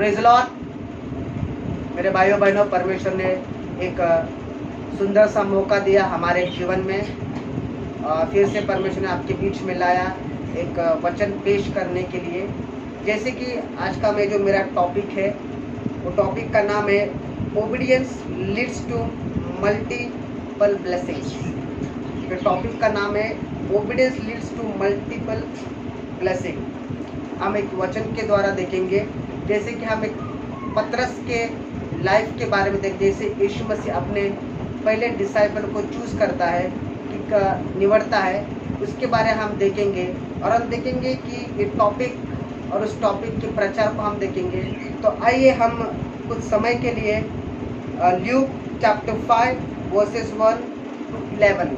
Praise Lord. मेरे भाइयों बहनों, परमेश्वर ने एक सुंदर सा मौका दिया हमारे जीवन में। फिर से परमेश्वर ने आपके बीच में लाया एक वचन पेश करने के लिए। जैसे कि आज का जो मेरा टॉपिक है, वो टॉपिक का नाम है obedience leads to multiple blessings. तो टॉपिक का नाम है obedience leads to multiple blessing. हम एक वचन के द्वारा देखेंगे, जैसे कि हम एक पतरस के लाइफ के बारे में देखें। जैसे यीशु मसीह अपने पहले डिसाइपल को चूज करता है, कि निवड़ता है, उसके बारे में हम देखेंगे। और हम देखेंगे कि ये टॉपिक और उस टॉपिक के प्रचार को हम देखेंगे। तो आइए हम कुछ समय के लिए Luke chapter 5 versus 1 to 11,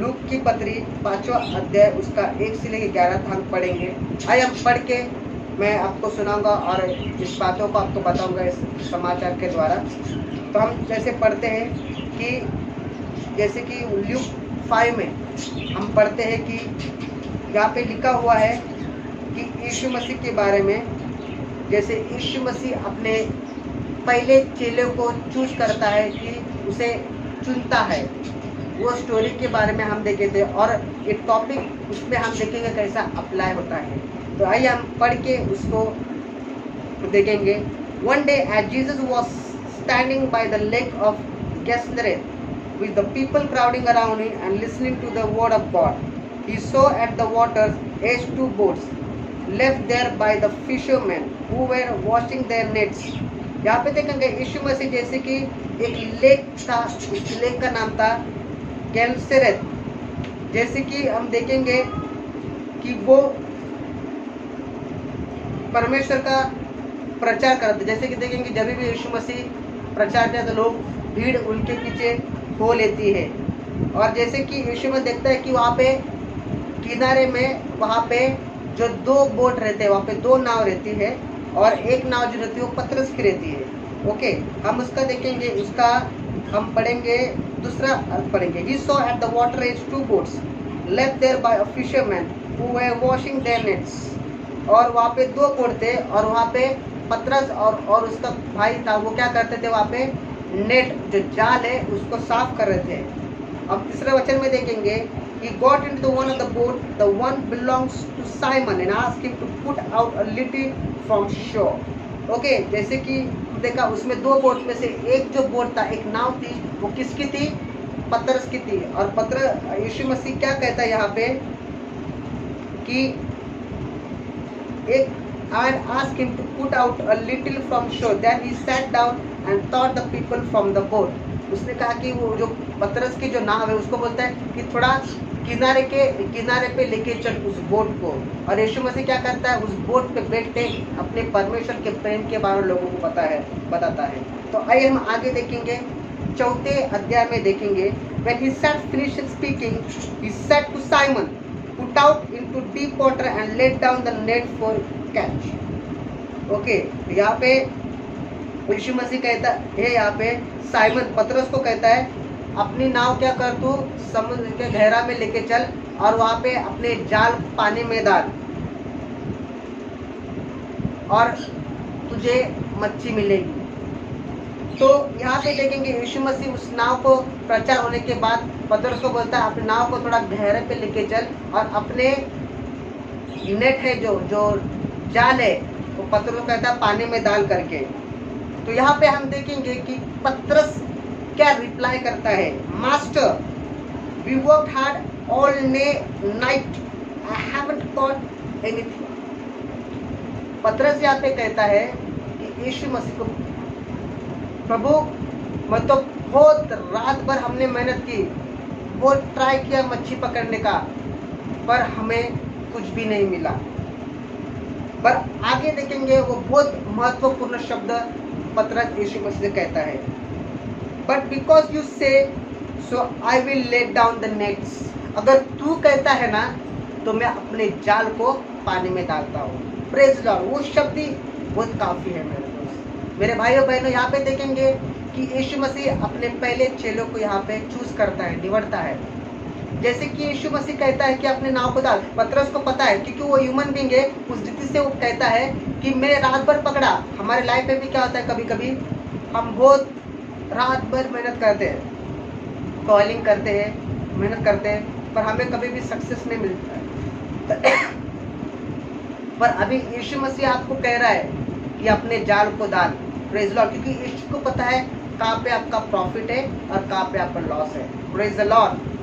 look की पत्री 5वां अध्याय उसका 1 से लेकर 11 तक हम पढ़ेंगे। आइए हम पढ़ के मैं आपको सुनाऊंगा और इस बातों को आपको बताऊंगा इस समाचार के द्वारा। तो हम जैसे पढ़ते हैं कि जैसे कि ल्यूक 5 में हम पढ़ते हैं कि यहाँ पे लिखा हुआ है कि यीशु मसीह के बारे में। जैसे यीशु मसीह अपने पहले चेले को चूज करता है, कि उसे चुनता है, वो स्टोरी के बारे में हम देखे थे। और ये टॉपिक उसमें हम देखेंगे कैसा अप्लाई होता है। तो आइए हम पढ़ के उसको देखेंगे। One day as Jesus was standing by the lake of Gennesaret with the people crowding around him and listening to the word of God, he saw at the waters edge 2 boats left there by the fishermen who were washing their nets। यहाँ पे देखेंगे यीशु मसीह जैसे कि एक lake था, उस lake का नाम था गेनेसरेथ। जैसे कि हम देखेंगे कि वो परमेश्वर का प्रचार करते। जैसे कि देखेंगे जब भी यीशु मसीह प्रचार करते तो लोग भीड़ उनके पीछे हो लेती है। और जैसे कि यीशु में देखता है कि वहाँ पे किनारे में वहाँ पे जो 2 बोट रहते हैं, वहाँ पे 2 नाव रहती है, और एक नाव जो रहती है वो पतरस की रहती है। ओके, हम उसका देखेंगे, उसका हम पढ़ेंगे, दूसरा अर्थ पढ़ेंगे। He saw at the water edge 2 boats left there by a fisherman who were washing their nets। और वहाँ पे 2 बोट थे, और वहाँ पे पतरस और उसका भाई था, वो क्या करते थे, वहाँ पे नेट जो जाल है उसको साफ कर रहे थे। अब तीसरे वचन में देखेंगे, he got into one of the boat, the one belongs to Simon, and asked him to put out a little from shore। Okay, जैसे कि देखा उसमें 2 बोट में से एक जो बोट था, एक नाव थी, वो किसकी थी? पतरस की थी। और यीशु मसीह क्या कहता है यहाँ पे कि एक and asked him to put out a little from shore, then he sat down and taught the people from the boat। उसने कहा कि वो जो पतरस की जो नाव है उसको बोलता है कि थोड़ा किनारे पे लेके चल उस बोट को। और यीशु मसीह क्या करता है, उस बोट पे बैठ के अपने परमेश्वर के प्रेम के बारे में लोगों को बताता है। तो आइए हम आगे देखेंगे, 4 अध्याय में देखेंगे। When he sat finished speaking, he said to Simon, put out into deep water and let down the net for catch। Okay, यहाँ पे यीशु मसीह कहता है, यहाँ पे साइमन पतरस को कहता है, अपनी नाव क्या कर, तू समुद्र के गहरा में लेके चल और वहाँ पे अपने जाल पानी में डाल और तुझे मच्छी मिलेगी। तो यहाँ पे देखेंगे यीशु मसीह उस नाव को प्रचार होने के बाद पतरस को बोलता है, अपनी नाव को थोड़ा गहरे पे लेके चल और अपने नेट है जो जाल है वो पतरस को कहता है पानी में डाल करके। तो यहाँ पे हम देखेंगे कि पतरस क्या रिप्लाई करता है, master we worked hard all night, I haven't caught anything. पतरस यहाँ पे कहता है कि यीशु मसीह को, प्रभु मैं तो बहुत रात भर हमने मेहनत की, बहुत ट्राई किया मच्छी पकड़ने का, पर हमें कुछ भी नहीं मिला। पर आगे देखेंगे वो बहुत महत्वपूर्ण शब्द पतरस यीशु मसीह से कहता है, but because you say so I will let down the nets. अगर तू कहता है ना तो मैं अपने जाल को पानी में डालता हूँ। प्रेज लॉर्ड, वो शब्द ही बहुत काफी है मेरे दोस्त। मेरे भाइयों बहनों, यहाँ पे देखेंगे कि यीशु मसीह अपने पहले चेलों को यहाँ पे चूज करता है, निवड़ता है। जैसे कि यीशु मसीह कहता है कि अपने नाव को डाल। पतरस को पता है क्योंकि वो ह्यूमन बीइंग है, उस रीति से वो कहता है कि मैंने रात भर पकड़ा। हमारे लाइफ में भी क्या होता है, कभी कभी हम बहुत रात भर मेहनत करते हैं, कॉलिंग करते हैं, मेहनत करते हैं, पर हमें कभी भी सक्सेस नहीं मिलता है। पर अभी यीशु मसीह आपको कह रहा है कि अपने जाल को डाल। प्रेज लॉर्ड, क्योंकि यीशु को पता है कहाँ पे आपका प्रॉफिट है और कहाँ पे आपका लॉस है। Praise the Lord.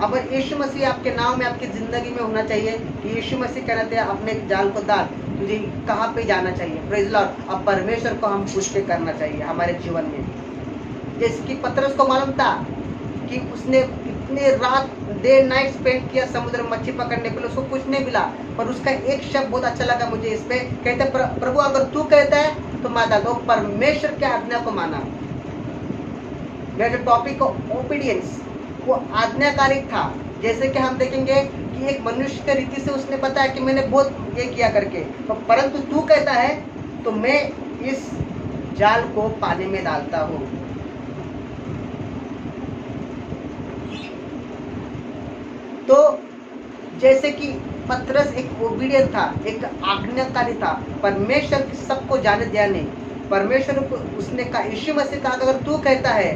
अगर यीशु मसीह आपके नाम में आपकी जिंदगी में होना चाहिए कि यीशु मसीह कह रहे थे अपने जाल को डाल, तुझे कहाँ पे जाना चाहिए। Praise Lord. अब परमेश्वर को हम पूछ के करना चाहिए हमारे जीवन में। जैसे कि पतरस को मालूम था कि उसने इतने रात डे नाइट स्पेंड किया समुद्र में मच्छी पकड़ने के लिए, उसको कुछ नहीं मिला, पर उसका एक शब्द बहुत अच्छा लगा मुझे इस पे। कहते प्रभु अगर तू कहता है तो मैं डाल दो। परमेश्वर की आज्ञा को माना। मेरा टॉपिक ओबीडियंस, वो आज्ञाकारी था। जैसे कि हम देखेंगे कि एक मनुष्य के रीति से उसने बताया कि मैंने बहुत ये किया करके, परंतु तू कहता है तो मैं इस जाल को पानी में डालता हूँ। तो जैसे कि पतरस एक ओबीडियंट था, एक आज्ञाकारी था, परमेश्वर सबको जाने दिया नहीं। परमेश्वर को उसने कहा, यीशु मसीह कहा अगर तू कहता है,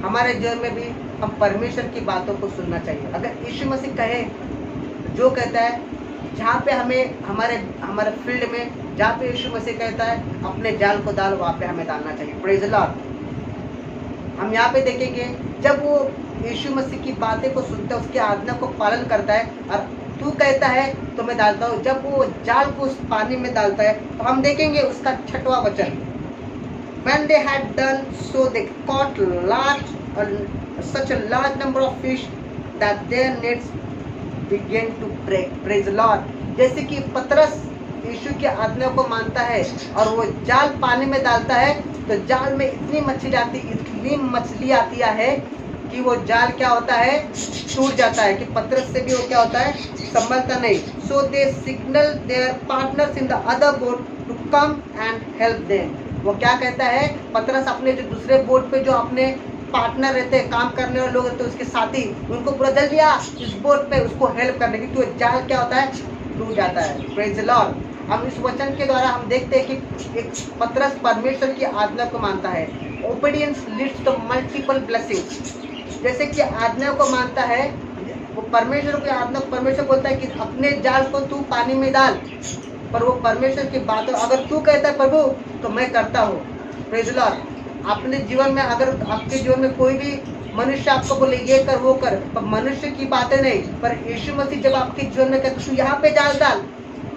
हमारे जीवन में भी हम परमेश्वर की बातों को सुनना चाहिए। अगर यीशु मसीह कहे, जो कहता है, जहाँ पे हमें हमारे फील्ड में जहाँ पे यीशु मसीह कहता है अपने जाल को डाल, वहाँ पे हमें डालना चाहिए। Praise the Lord. हम यहाँ पे देखेंगे जब वो यीशु मसीह की बातें को सुनता है, उसकी आज्ञा को पालन करता है और तू कहता है तो मैं डालता हूँ, जब वो जाल को उस पानी में डालता है तो हम देखेंगे उसका 6वां वचन, When they had done so, they caught such a large number of fish that their nets began to break. Praise the Lord. जैसे कि पतरस यीशु की आज्ञा को मानता है और वो जाल पानी में डालता है, तो जाल में इतनी मछली आती है कि वो जाल क्या होता है, टूट जाता है। कि पतरस से भी वो क्या होता है, संभलता नहीं। So they signal their partners in the other boat to come and help them. वो क्या कहता है, पतरस अपने जो दूसरे बोट पे जो अपने पार्टनर रहते हैं, काम करने वाले लोग रहते हैं, उसके साथी, उनको पूरा जल्दी आ इस बोट पे उसको हेल्प करने की, तो जाल क्या होता है, टूट जाता है। Praise the Lord. हम इस वचन के द्वारा हम देखते हैं कि एक पतरस परमेश्वर की आज्ञा को मानता है। Obedience leads to multiple blessings. जैसे कि आज्ञा को मानता है, वो परमेश्वर की आज्ञा, परमेश्वर बोलता है कि अपने जाल को तू पानी में डाल, पर वो परमेश्वर की बातों अगर तू कहता है प्रभु तो मैं करता हूँ। Praise the Lord. अपने जीवन में अगर आपके जीवन में कोई भी मनुष्य आपको बोले ये कर वो कर, पर मनुष्य की बातें नहीं, पर यीशु मसीह जब आपके जीवन में कहते तू यहाँ पे जाल डाल,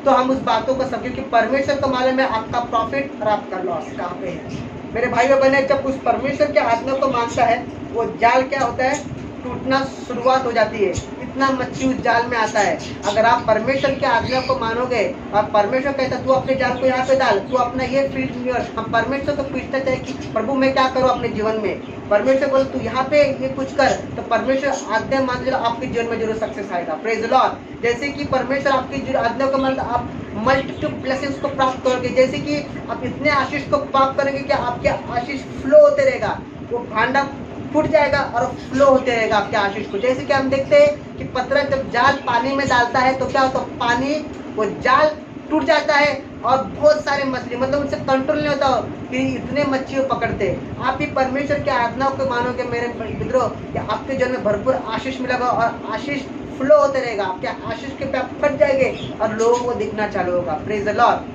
तो हम उस बातों को समझे कि परमेश्वर को मालूम है आपका प्रॉफिट और आपका लॉस कहाँ पे है। मेरे भाइयों बहने, जब उस परमेश्वर के आज्ञा को मानता है, वो जाल क्या होता है, टूटना शुरुआत हो जाती है। इतना मच्छी उस जाल में आता है। अगर आप परमेश्वर की आज्ञा को मानोगे और परमेश्वर कहता तू अपने जाल को यहाँ पे डाल, तू अपना ये फील्ड में, हम परमेश्वर को पूछना चाहिए कि प्रभु मैं क्या करूँ अपने जीवन में। परमेश्वर बोले तू यहाँ पे ये कुछ कर, तो परमेश्वर आज्ञा मान लीजिए आपके जीवन में जरूर सक्सेस आएगा। Praise the Lord. जैसे कि परमेश्वर आपकी आज्ञा को मान, आप मल्टीट्यूड ब्लेसिंग्स को प्राप्त करोगे। जैसे कि आप इतने आशीष को प्राप्त करेंगे कि आपके आशीष फ्लो होते रहेगा, वो भांडा फूट जाएगा और फ्लो होते रहेगा आपके आशीष को। जैसे कि हम देखते हैं कि पतरस जब जाल पानी में डालता है तो क्या होता है, पानी वो जाल टूट जाता है और बहुत सारे मछली, मतलब उनसे कंट्रोल नहीं होता कि इतने मच्छी वो पकड़ते। आप भी परमेश्वर के आज्ञा को मानोगे मेरे मित्रों, कि आपके जीवन में भरपूर आशीष मिलेगा और आशीष फ्लो होते रहेगा। आपके आशीष के पैर फट जाएंगे और लोगों को दिखना चालू होगा। Praise the Lord.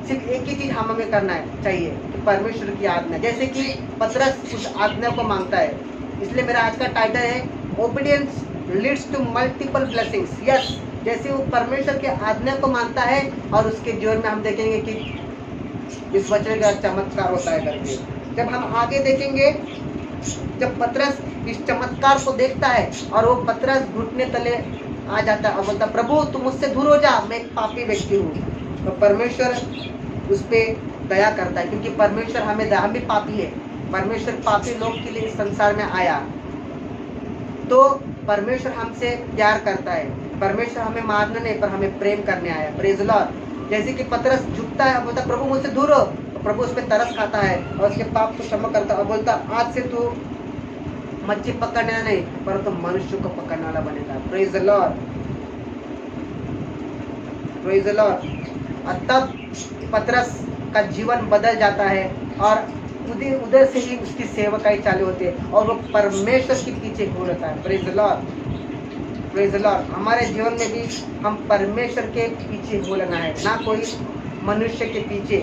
सिर्फ एक ही चीज हमें करना चाहिए कि परमेश्वर की आज्ञा, जैसे कि पतरस उस आज्ञा को मांगता है। इसलिए मेरा आज का टाइटल है obedience leads to multiple blessings. Yes, जैसे वो परमेश्वर की आज्ञा को मानता है और उसके जीवन में हम देखेंगे कि इस वचन का चमत्कार होता है करके। जब हम आगे देखेंगे, जब पतरस इस चमत्कार को देखता है और वो पतरस घुटने तले आ जाता है और बोलता प्रभु तुम मुझसे दूर हो जा, मैं एक पापी व्यक्ति हूँ। तो परमेश्वर उस पर दया करता है, क्योंकि परमेश्वर हम भी पापी है। परमेश्वर पापी लोग के लिए इस संसार में आया, तो परमेश्वर हमसे प्यार करता है। परमेश्वर हमें मारना नहीं पर हमें प्रेम करने आया। Praise the Lord. जैसे कि पतरस झुकता है, बोलता प्रभु मुझसे दूर हो, तो प्रभु उस पर तरस खाता है और उसके पाप को क्षमा करता है और बोलता आज से तू मच्छी पकड़ना नहीं पर तो मनुष्य को पकड़ने वाला बनेगा। Praise the Lord, praise the Lord. और तब पतरस का जीवन बदल जाता है और उधर से ही उसकी सेवकाई चालू होती है और वो परमेश्वर के पीछे हो रहता है। Praise the Lord, praise the Lord. हमारे जीवन में भी हम परमेश्वर के पीछे हो लेना है, ना कोई मनुष्य के पीछे।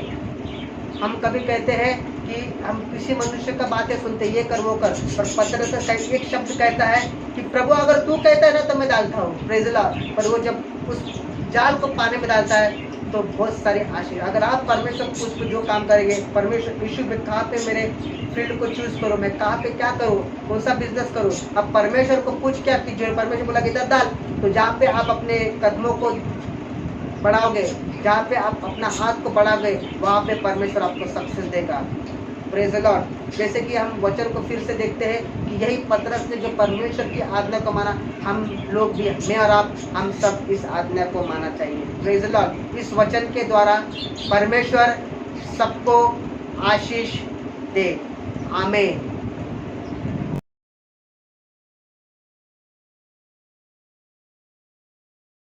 हम कभी कहते हैं कि हम किसी मनुष्य का बातें सुनते, ये कर वो कर, पर पतरस एक शब्द कहता है कि प्रभु अगर तू कहता है ना तो मैं डालता हूँ। Praise the Lord. पर वो जब उस जाल को पानी में डालता है तो बहुत सारी आशीष। अगर आप परमेश्वर को उस पर जो काम करेंगे, परमेश्वर यीशु में कहाँ पे मेरे फील्ड को चूज करो, मैं कहाँ पे क्या करूँ, कौन सा बिजनेस करूँ, अब परमेश्वर को पूछ क्या कीजिए। परमेश्वर बोला कि इधर डाल, तो जहाँ पे आप अपने कदमों को बढ़ाओगे, जहाँ पे आप अपना हाथ को बढ़ाओगे, वहाँ पे परमेश्वर आपको सक्सेस देगा। Praise the Lord. जैसे कि हम वचन को फिर से देखते हैं कि यही पतरस ने जो परमेश्वर की आज्ञा को माना, हम लोग भी, मैं और आप, हम सब इस आज्ञा को मानना चाहिए। Praise the Lord. इस वचन के द्वारा परमेश्वर सबको आशीष दे। आमीन।